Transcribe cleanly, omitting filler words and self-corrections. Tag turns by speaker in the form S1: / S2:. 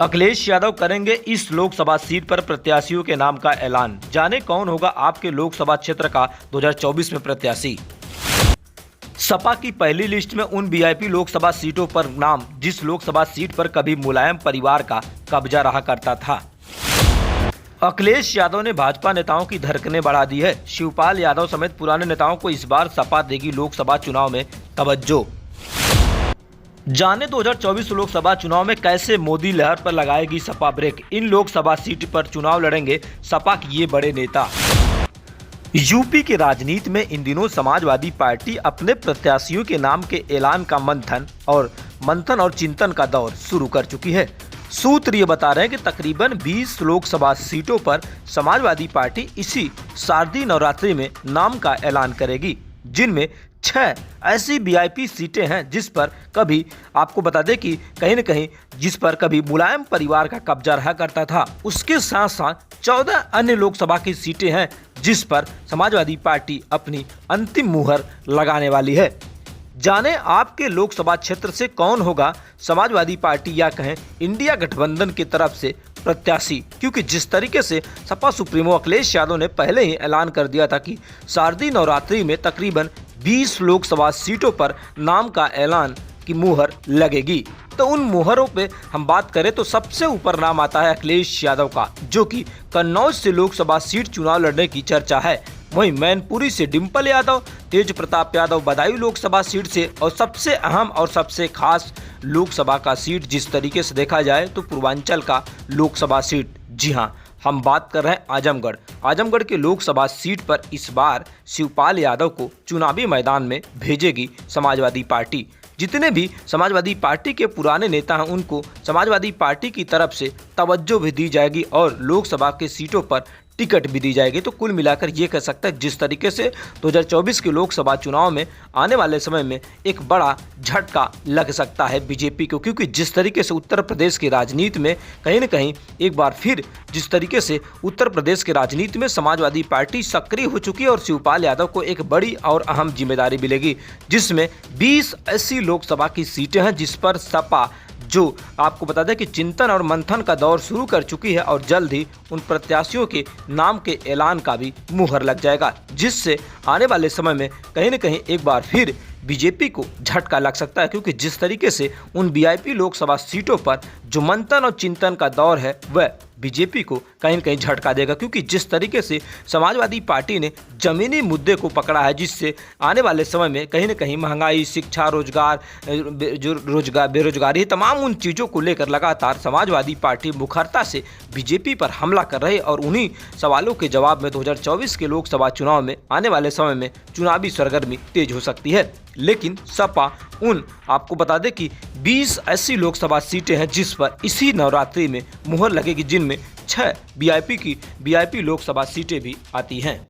S1: अखिलेश यादव करेंगे इस लोकसभा सीट पर प्रत्याशियों के नाम का ऐलान। जाने कौन होगा आपके लोकसभा क्षेत्र का 2024 में प्रत्याशी। सपा की पहली लिस्ट में उन वीआईपी लोकसभा सीटों पर नाम जिस लोकसभा सीट पर कभी मुलायम परिवार का कब्जा रहा करता था। अखिलेश यादव ने भाजपा नेताओं की धड़कनें बढ़ा दी है। शिवपाल यादव समेत पुराने नेताओं को इस बार सपा देगी लोकसभा चुनाव में तवज्जो। जाने 2024 लोकसभा चुनाव में कैसे मोदी लहर पर लगाएगी सपा ब्रेक। इन लोकसभा सीट पर चुनाव लड़ेंगे सपा के ये बड़े नेता। यूपी की राजनीति में इन दिनों समाजवादी पार्टी अपने प्रत्याशियों के नाम के ऐलान का मंथन और चिंतन का दौर शुरू कर चुकी है। सूत्र ये बता रहे हैं कि तकरीबन 20 लोकसभा सीटों पर समाजवादी पार्टी इसी शारदीय नवरात्रि में नाम का ऐलान करेगी, जिनमें 6 ऐसी वीआईपी सीटें हैं जिस पर कभी आपको बता दें कि कहीं न कहीं जिस पर कभी मुलायम परिवार का कब्जा रहा करता था। उसके साथ साथ 14 अन्य लोकसभा की सीटें हैं जिस पर समाजवादी पार्टी अपनी अंतिम मुहर लगाने वाली है। जाने आपके लोकसभा क्षेत्र से कौन होगा समाजवादी पार्टी या कहें इंडिया गठबंधन की तरफ से प्रत्याशी, क्योंकि जिस तरीके से सपा सुप्रीमो अखिलेश यादव ने पहले ही ऐलान कर दिया था कि शारदीय नवरात्रि में तकरीबन 20 लोकसभा सीटों पर नाम का ऐलान की मुहर लगेगी। तो उन मुहरों पे हम बात करें तो सबसे ऊपर नाम आता है अखिलेश यादव का, जो कि कन्नौज से लोकसभा सीट चुनाव लड़ने की चर्चा है। वहीं मैनपुरी से डिंपल यादव, तेज प्रताप यादव बदायूं लोकसभा सीट से, और सबसे अहम और सबसे खास लोकसभा का सीट जिस तरीके से देखा जाए तो पूर्वांचल का लोकसभा सीट। जी हाँ, हम बात कर रहे हैं आजमगढ़ के लोकसभा सीट पर इस बार शिवपाल यादव को चुनावी मैदान में भेजेगी समाजवादी पार्टी। जितने भी समाजवादी पार्टी के पुराने नेता हैं उनको समाजवादी पार्टी की तरफ से तवज्जो भी दी जाएगी और लोकसभा के सीटों पर टिकट भी दी जाएगी। तो कुल मिलाकर ये कह सकते हैं जिस तरीके से 2024 के लोकसभा चुनाव में आने वाले समय में एक बड़ा झटका लग सकता है बीजेपी को, क्योंकि जिस तरीके से उत्तर प्रदेश की राजनीति में कहीं न कहीं एक बार फिर जिस तरीके से उत्तर प्रदेश की राजनीति में समाजवादी पार्टी सक्रिय हो चुकी है और शिवपाल यादव को एक बड़ी और अहम जिम्मेदारी मिलेगी, जिसमें 20 ऐसी लोकसभा की सीटें हैं जिस पर सपा जो आपको बता दें कि चिंतन और मंथन का दौर शुरू कर चुकी है और जल्द ही उन प्रत्याशियों के नाम के ऐलान का भी मुहर लग जाएगा, जिससे आने वाले समय में कहीं न कहीं एक बार फिर बीजेपी को झटका लग सकता है, क्योंकि जिस तरीके से उन वीआईपी लोकसभा सीटों पर जो मंथन और चिंतन का दौर है वह बीजेपी को कहीं न कहीं झटका देगा, क्योंकि जिस तरीके से समाजवादी पार्टी ने जमीनी मुद्दे को पकड़ा है, जिससे आने वाले समय में कहीं न कहीं महंगाई, शिक्षा, बेरोजगारी, तमाम उन चीज़ों को लेकर लगातार समाजवादी पार्टी मुखरता से बीजेपी पर हमला कर रही है और उन्हीं सवालों के जवाब में 2024 के लोकसभा चुनाव में आने वाले समय में चुनावी सरगर्मी तेज हो सकती है। लेकिन सपा आपको बता दें कि 20 ऐसी लोकसभा सीटें हैं जिस पर इसी नवरात्रि में मुहर लगेगी, जिनमें 6 वीआईपी लोकसभा सीटें भी आती हैं।